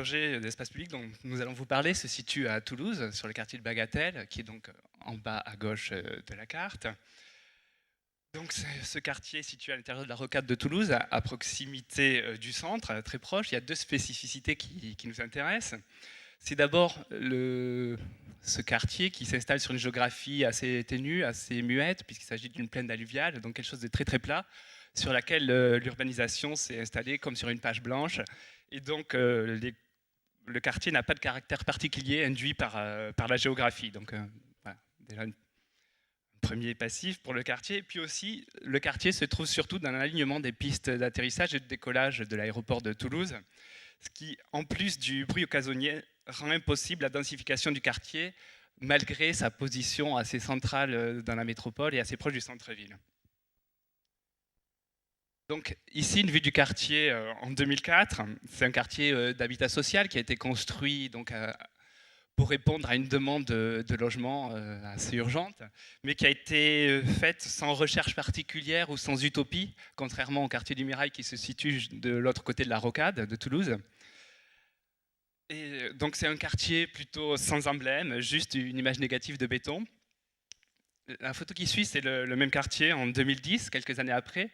projet d'espace public dont nous allons vous parler se situe à Toulouse, sur le quartier de Bagatelle, qui est donc en bas à gauche de la carte. Donc ce quartier est situé à l'intérieur de la rocade de Toulouse, à proximité du centre, très proche. Il y a deux spécificités qui nous intéressent. C'est d'abord ce quartier qui s'installe sur une géographie assez ténue, assez muette, puisqu'il s'agit d'une plaine alluviale, donc quelque chose de très très plat, sur laquelle l'urbanisation s'est installée comme sur une page blanche. Et donc le quartier n'a pas de caractère particulier induit par la géographie. Donc voilà, déjà un premier passif pour le quartier. Puis aussi, le quartier se trouve surtout dans l'alignement des pistes d'atterrissage et de décollage de l'aéroport de Toulouse, ce qui, en plus du bruit occasionné, rend impossible la densification du quartier, malgré sa position assez centrale dans la métropole et assez proche du centre-ville. Donc ici, une vue du quartier en 2004. C'est un quartier d'habitat social qui a été construit donc, pour répondre à une demande de logement assez urgente, mais qui a été faite sans recherche particulière ou sans utopie, contrairement au quartier du Mirail qui se situe de l'autre côté de la rocade de Toulouse. Et donc c'est un quartier plutôt sans emblème, juste une image négative de béton. La photo qui suit, c'est le même quartier en 2010, quelques années après.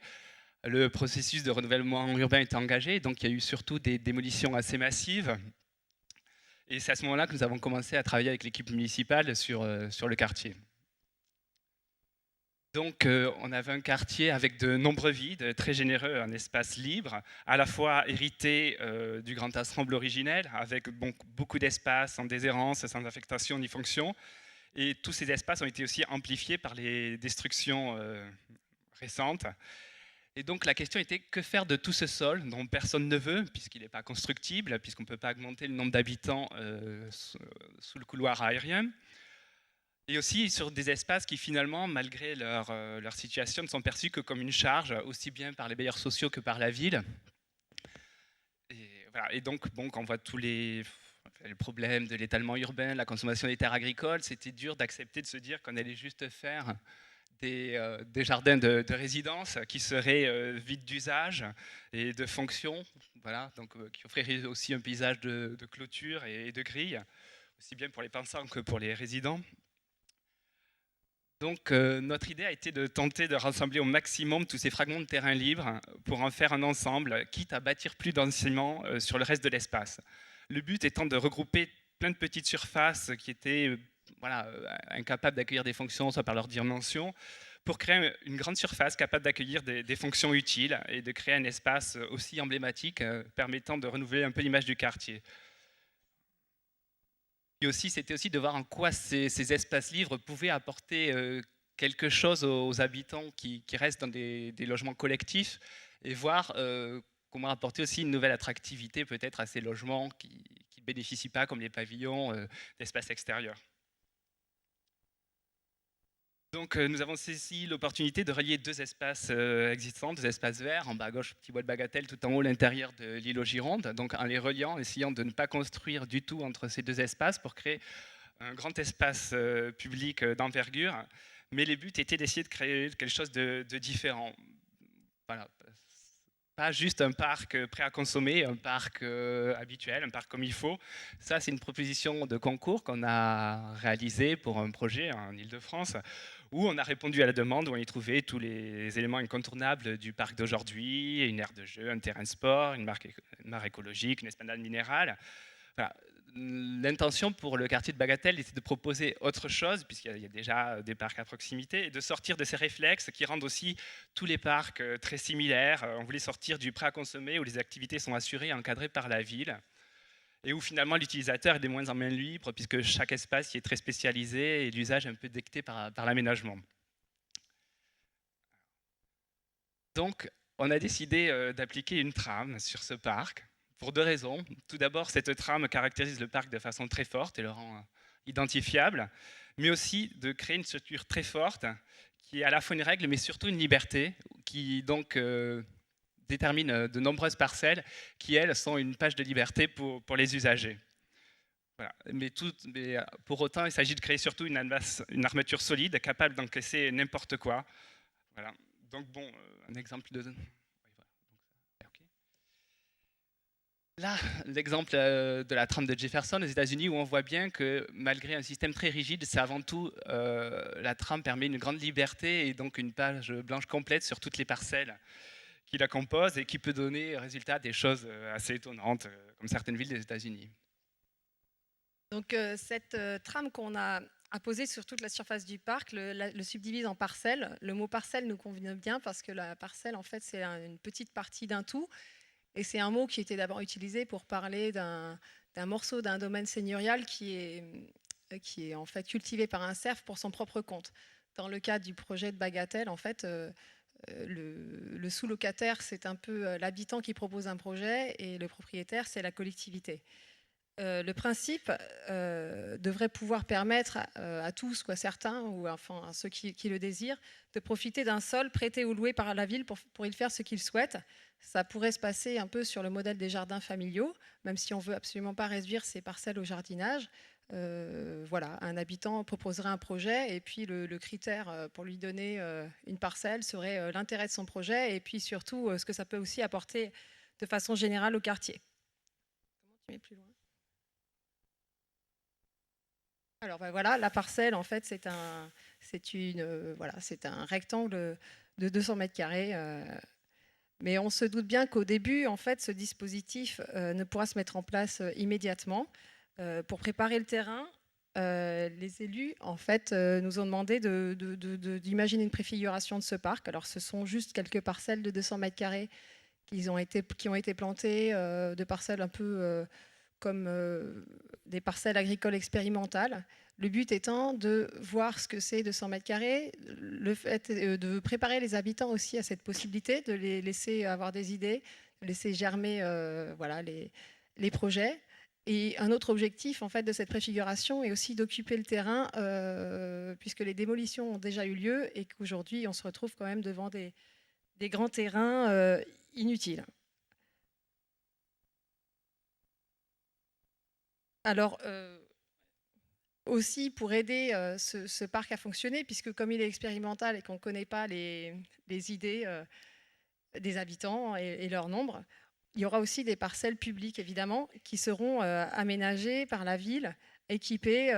Le processus de renouvellement urbain était engagé, donc il y a eu surtout des démolitions assez massives. Et c'est à ce moment-là que nous avons commencé à travailler avec l'équipe municipale sur le quartier. Donc on avait un quartier avec de nombreux vides, très généreux, un espace libre, à la fois hérité du Grand Ensemble originel, avec beaucoup d'espace sans déshérence, sans affectation ni fonction. Et tous ces espaces ont été aussi amplifiés par les destructions récentes. Et donc la question était, que faire de tout ce sol dont personne ne veut, puisqu'il n'est pas constructible, puisqu'on ne peut pas augmenter le nombre d'habitants sous le couloir aérien, et aussi sur des espaces qui finalement, malgré leur situation, ne sont perçus que comme une charge, aussi bien par les bailleurs sociaux que par la ville. Et, voilà. Et donc, quand on voit tous les problèmes de l'étalement urbain, la consommation des terres agricoles, c'était dur d'accepter de se dire qu'on allait juste faire des jardins de résidence qui seraient vides d'usage et de fonction, voilà, donc, qui offriraient aussi un paysage de clôture et de grille, aussi bien pour les passants que pour les résidents. Donc notre idée a été de tenter de rassembler au maximum tous ces fragments de terrain libre pour en faire un ensemble, quitte à bâtir plus densément sur le reste de l'espace. Le but étant de regrouper plein de petites surfaces qui étaient voilà, incapables d'accueillir des fonctions, soit par leur dimension, pour créer une grande surface capable d'accueillir des fonctions utiles et de créer un espace aussi emblématique permettant de renouveler un peu l'image du quartier. Et aussi, c'était aussi de voir en quoi ces espaces libres pouvaient apporter quelque chose aux habitants qui restent dans des logements collectifs et voir comment apporter aussi une nouvelle attractivité peut-être à ces logements qui ne bénéficient pas, comme les pavillons, d'espaces extérieurs. Donc nous avons saisi l'opportunité de relier deux espaces existants, deux espaces verts, en bas à gauche, petit bois de Bagatelle, tout en haut, l'intérieur de l'île aux Girondes. Donc en les reliant, essayant de ne pas construire du tout entre ces deux espaces pour créer un grand espace public d'envergure. Mais le but était d'essayer de créer quelque chose de différent. Voilà. Pas juste un parc prêt à consommer, un parc habituel, un parc comme il faut. Ça, c'est une proposition de concours qu'on a réalisé pour un projet en Île-de-France, où on a répondu à la demande, où on y trouvait tous les éléments incontournables du parc d'aujourd'hui, une aire de jeu, un terrain de sport, une mare écologique, une esplanade minérale. Voilà. L'intention pour le quartier de Bagatelle était de proposer autre chose, puisqu'il y a déjà des parcs à proximité, et de sortir de ces réflexes qui rendent aussi tous les parcs très similaires. On voulait sortir du prêt à consommer, où les activités sont assurées et encadrées par la ville, et où finalement l'utilisateur est de moins en moins libre, puisque chaque espace y est très spécialisé et l'usage est un peu dicté par l'aménagement. Donc, on a décidé d'appliquer une trame sur ce parc, pour deux raisons. Tout d'abord, cette trame caractérise le parc de façon très forte et le rend identifiable, mais aussi de créer une structure très forte qui est à la fois une règle, mais surtout une liberté, qui donc détermine de nombreuses parcelles qui, elles, sont une page de liberté pour les usagers. Voilà. Mais pour autant, il s'agit de créer surtout une armature solide, capable d'encaisser n'importe quoi. Voilà. Donc bon, un exemple de... Là, l'exemple de la trame de Jefferson aux États-Unis, où on voit bien que malgré un système très rigide, c'est avant tout la trame permet une grande liberté et donc une page blanche complète sur toutes les parcelles qui la composent et qui peut donner résultat des choses assez étonnantes, comme certaines villes des États-Unis. Donc cette trame qu'on a posée sur toute la surface du parc le subdivise en parcelles. Le mot parcelle nous convient bien parce que la parcelle, en fait, c'est une petite partie d'un tout. Et c'est un mot qui était d'abord utilisé pour parler d'un morceau d'un domaine seigneurial qui est en fait cultivé par un serf pour son propre compte. Dans le cas du projet de Bagatelle, en fait, le sous-locataire, c'est un peu l'habitant qui propose un projet et le propriétaire, c'est la collectivité. Le principe devrait pouvoir permettre à tous, quoi, certains, ou enfin à ceux qui le désirent, de profiter d'un sol prêté ou loué par la ville pour y faire ce qu'ils souhaitent. Ça pourrait se passer un peu sur le modèle des jardins familiaux, même si on ne veut absolument pas réduire ces parcelles au jardinage. Voilà, un habitant proposerait un projet et puis le critère pour lui donner une parcelle serait l'intérêt de son projet et puis surtout ce que ça peut aussi apporter de façon générale au quartier. Comment tu mets plus loin ? Alors ben voilà, la parcelle, en fait, c'est un rectangle de 200 mètres carrés. Mais on se doute bien qu'au début, en fait, ce dispositif ne pourra se mettre en place immédiatement. Pour préparer le terrain, les élus, en fait, nous ont demandé d'imaginer une préfiguration de ce parc. Alors, ce sont juste quelques parcelles de 200 mètres carrés qui ont été plantées, de parcelles un peu comme des parcelles agricoles expérimentales. Le but étant de voir ce que c'est 200 mètres carrés, le fait de préparer les habitants aussi à cette possibilité, de les laisser avoir des idées, de laisser germer voilà, les projets. Et un autre objectif en fait, de cette préfiguration est aussi d'occuper le terrain, puisque les démolitions ont déjà eu lieu et qu'aujourd'hui on se retrouve quand même devant des grands terrains inutiles. Alors, aussi pour aider ce parc à fonctionner, puisque comme il est expérimental et qu'on ne connaît pas les idées des habitants et leur nombre, il y aura aussi des parcelles publiques, évidemment, qui seront aménagées par la ville, équipées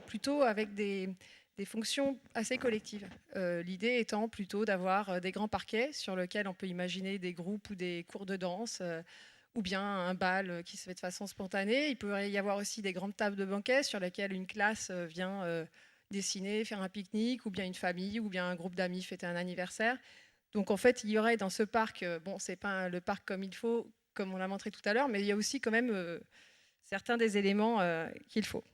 plutôt avec des fonctions assez collectives. L'idée étant plutôt d'avoir des grands parquets sur lesquels on peut imaginer des groupes ou des cours de danse, ou bien un bal qui se fait de façon spontanée. Il peut y avoir aussi des grandes tables de banquet sur lesquelles une classe vient dessiner, faire un pique-nique, ou bien une famille, ou bien un groupe d'amis fêter un anniversaire. Donc en fait, il y aurait dans ce parc, bon, c'est pas le parc comme il faut, comme on l'a montré tout à l'heure, mais il y a aussi quand même certains des éléments qu'il faut.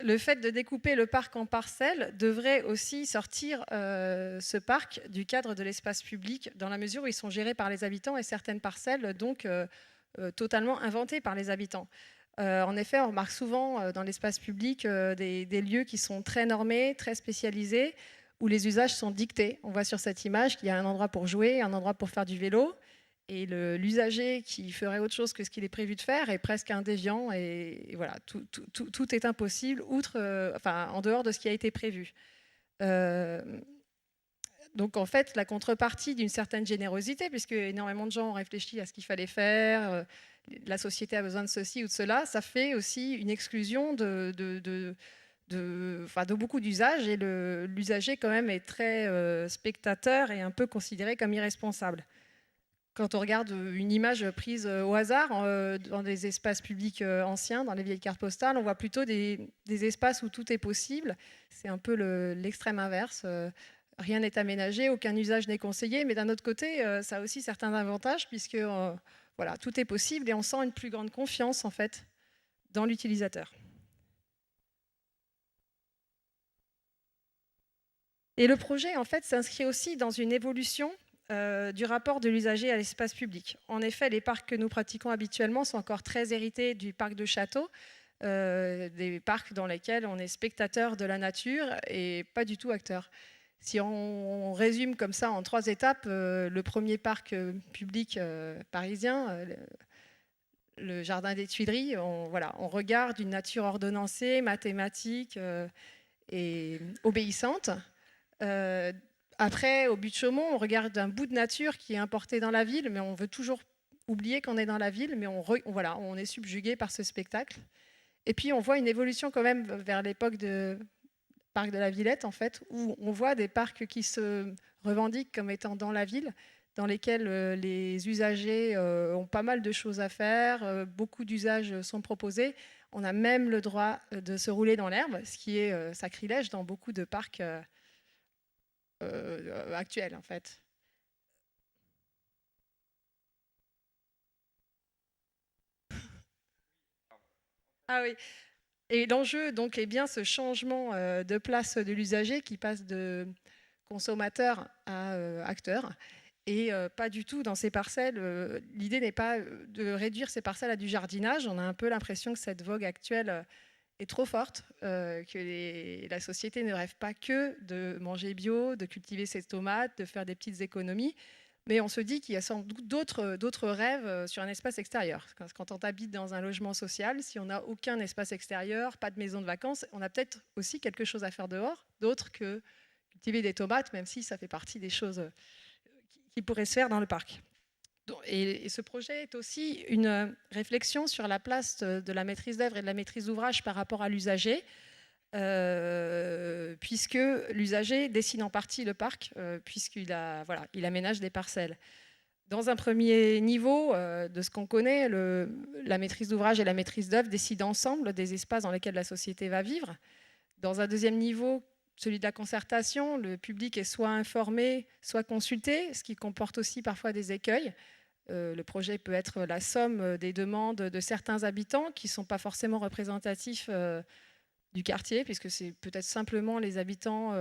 Le fait de découper le parc en parcelles devrait aussi sortir ce parc du cadre de l'espace public, dans la mesure où ils sont gérés par les habitants et certaines parcelles donc totalement inventées par les habitants. En effet, on remarque souvent dans l'espace public des lieux qui sont très normés, très spécialisés, où les usages sont dictés. On voit sur cette image qu'il y a un endroit pour jouer, un endroit pour faire du vélo, et l'usager qui ferait autre chose que ce qu'il est prévu de faire est presque un déviant. Et voilà, tout est impossible, en dehors de ce qui a été prévu. Donc en fait, la contrepartie d'une certaine générosité, puisque énormément de gens ont réfléchi à ce qu'il fallait faire, la société a besoin de ceci ou de cela, ça fait aussi une exclusion de beaucoup d'usages, et l'usager quand même est très spectateur et un peu considéré comme irresponsable. Quand on regarde une image prise au hasard dans des espaces publics anciens, dans les vieilles cartes postales, on voit plutôt des espaces où tout est possible. C'est un peu l'extrême inverse. Rien n'est aménagé, aucun usage n'est conseillé, mais d'un autre côté, ça a aussi certains avantages puisque voilà, tout est possible et on sent une plus grande confiance en fait dans l'utilisateur. Et le projet en fait s'inscrit aussi dans une évolution du rapport de l'usager à l'espace public. En effet, les parcs que nous pratiquons habituellement sont encore très hérités du parc de château, des parcs dans lesquels on est spectateur de la nature et pas du tout acteur. Si on résume comme ça en 3 étapes, le premier parc public parisien, le jardin des Tuileries, on regarde une nature ordonnancée, mathématique et obéissante. Après, au but de Chaumont, on regarde un bout de nature qui est importé dans la ville, mais on veut toujours oublier qu'on est dans la ville, mais voilà, on est subjugué par ce spectacle. Et puis on voit une évolution quand même vers l'époque de parc de la Villette, en fait, où on voit des parcs qui se revendiquent comme étant dans la ville, dans lesquels les usagers ont pas mal de choses à faire, beaucoup d'usages sont proposés. On a même le droit de se rouler dans l'herbe, ce qui est sacrilège dans beaucoup de parcs actuels, en fait. Ah oui. Et l'enjeu, donc, est bien ce changement de place de l'usager qui passe de consommateur à acteur. Et pas du tout dans ces parcelles. L'idée n'est pas de réduire ces parcelles à du jardinage. On a un peu l'impression que cette vogue actuelle est trop forte, que la société ne rêve pas que de manger bio, de cultiver ses tomates, de faire des petites économies. Mais on se dit qu'il y a sans doute d'autres rêves sur un espace extérieur. Quand on habite dans un logement social, si on n'a aucun espace extérieur, pas de maison de vacances, on a peut-être aussi quelque chose à faire dehors, d'autre que cultiver des tomates, même si ça fait partie des choses qui pourraient se faire dans le parc. Et ce projet est aussi une réflexion sur la place de la maîtrise d'œuvre et de la maîtrise d'ouvrage par rapport à l'usager, puisque l'usager dessine en partie le parc, puisqu'il il aménage des parcelles. Dans un premier niveau, de ce qu'on connaît, la maîtrise d'ouvrage et la maîtrise d'œuvre décident ensemble des espaces dans lesquels la société va vivre. Dans un deuxième niveau, celui de la concertation, le public est soit informé, soit consulté, ce qui comporte aussi parfois des écueils. Le projet peut être la somme des demandes de certains habitants qui ne sont pas forcément représentatifs du quartier, puisque c'est peut-être simplement les habitants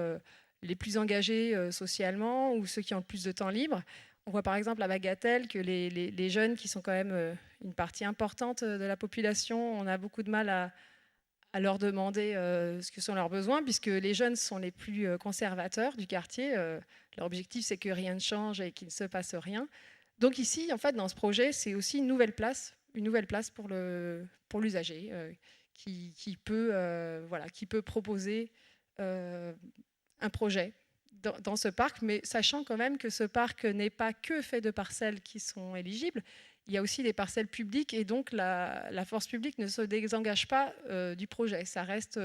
les plus engagés socialement ou ceux qui ont le plus de temps libre. On voit par exemple à Bagatelle que les jeunes, qui sont quand même une partie importante de la population, on a beaucoup de mal à leur demander ce que sont leurs besoins, puisque les jeunes sont les plus conservateurs du quartier. Leur objectif, c'est que rien ne change et qu'il ne se passe rien. Donc ici, en fait, dans ce projet, c'est aussi une nouvelle place pour l'usager qui peut proposer un projet dans ce parc, mais sachant quand même que ce parc n'est pas que fait de parcelles qui sont éligibles. Il y a aussi des parcelles publiques et donc la force publique ne se désengage pas du projet. Ça reste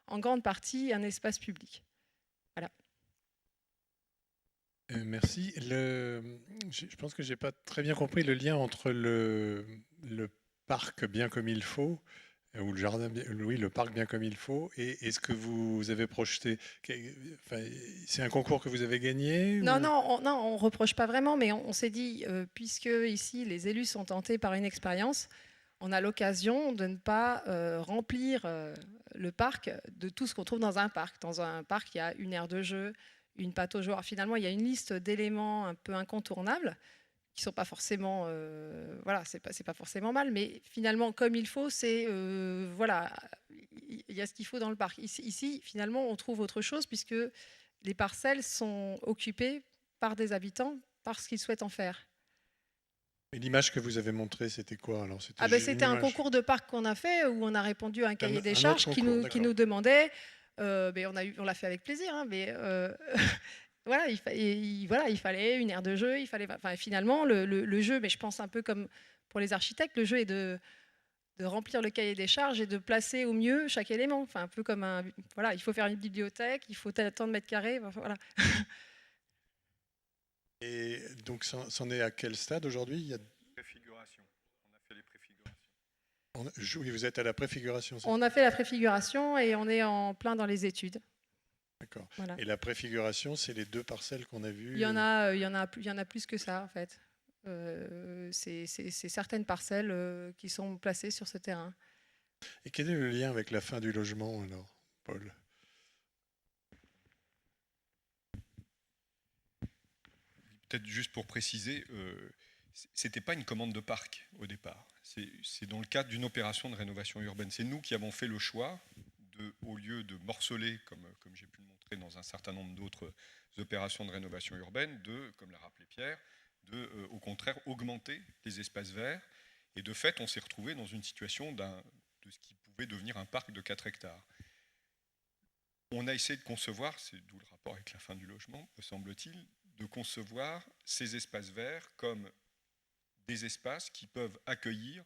en grande partie un espace public. Voilà. Merci. Je pense que je n'ai pas très bien compris le lien entre le parc bien comme il faut, ou le jardin, oui, le parc bien comme il faut, et ce que vous avez projeté. Enfin, c'est un concours que vous avez gagné Non, ou... on ne reproche pas vraiment, mais on s'est dit, puisque ici les élus sont tentés par une expérience, on a l'occasion de ne pas remplir le parc de tout ce qu'on trouve dans un parc. Dans un parc, il y a une aire de jeu, une patte aux joueurs. Finalement, il y a une liste d'éléments un peu incontournables qui sont pas forcément, voilà, c'est pas forcément mal, mais finalement, comme il faut, c'est voilà, il y a ce qu'il faut dans le parc. Ici, finalement, on trouve autre chose puisque les parcelles sont occupées par des habitants parce qu'ils souhaitent en faire. Et l'image que vous avez montrée, c'était quoi alors? C'était Ah ben, une c'était un image, concours de parc qu'on a fait où on a répondu à un cahier des un autre charges concours, qui d'accord. nous demandait, ben on l'a fait avec plaisir, hein, mais voilà, voilà, il fallait une aire de jeu, il fallait, enfin, finalement le jeu, mais je pense un peu comme pour les architectes, le jeu est de remplir le cahier des charges et de placer au mieux chaque élément. Enfin, un peu comme voilà, il faut faire une bibliothèque, il faut tant de mètres carrés, voilà. Et donc, c'en est à quel stade aujourd'hui? Préfiguration. On a fait les préfigurations. Oui, vous êtes à la préfiguration. On a fait la préfiguration et on est en plein dans les études. D'accord. Voilà. Et la préfiguration, c'est les 2 parcelles qu'on a vues? Il y en a plus que ça, en fait. C'est certaines parcelles qui sont placées sur ce terrain. Et quel est le lien avec la fin du logement, alors, Paul? Peut-être juste pour préciser, c'était pas une commande de parc au départ. C'est dans le cadre d'une opération de rénovation urbaine. C'est nous qui avons fait le choix, au lieu de morceler, comme j'ai pu le montrer dans un certain nombre d'autres opérations de rénovation urbaine, comme l'a rappelé Pierre, au contraire augmenter les espaces verts. Et de fait, on s'est retrouvé dans une situation de ce qui pouvait devenir un parc de 4 hectares. On a essayé de concevoir, c'est d'où le rapport avec la fin du logement, me semble-t-il, de concevoir ces espaces verts comme des espaces qui peuvent accueillir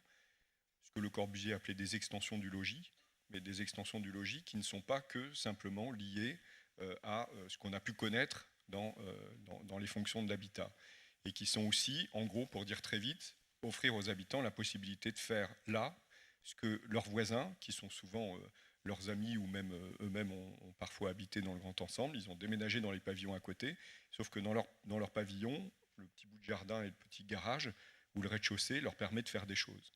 ce que Le Corbusier appelait des extensions du logis, mais des extensions du logis qui ne sont pas que simplement liées à ce qu'on a pu connaître dans les fonctions de l'habitat, et qui sont aussi, en gros, pour dire très vite, offrir aux habitants la possibilité de faire là ce que leurs voisins, qui sont souvent leurs amis ou même eux-mêmes ont parfois habité dans le grand ensemble, ils ont déménagé dans les pavillons à côté, sauf que dans leur pavillon, le petit bout de jardin et le petit garage ou le rez-de-chaussée leur permet de faire des choses.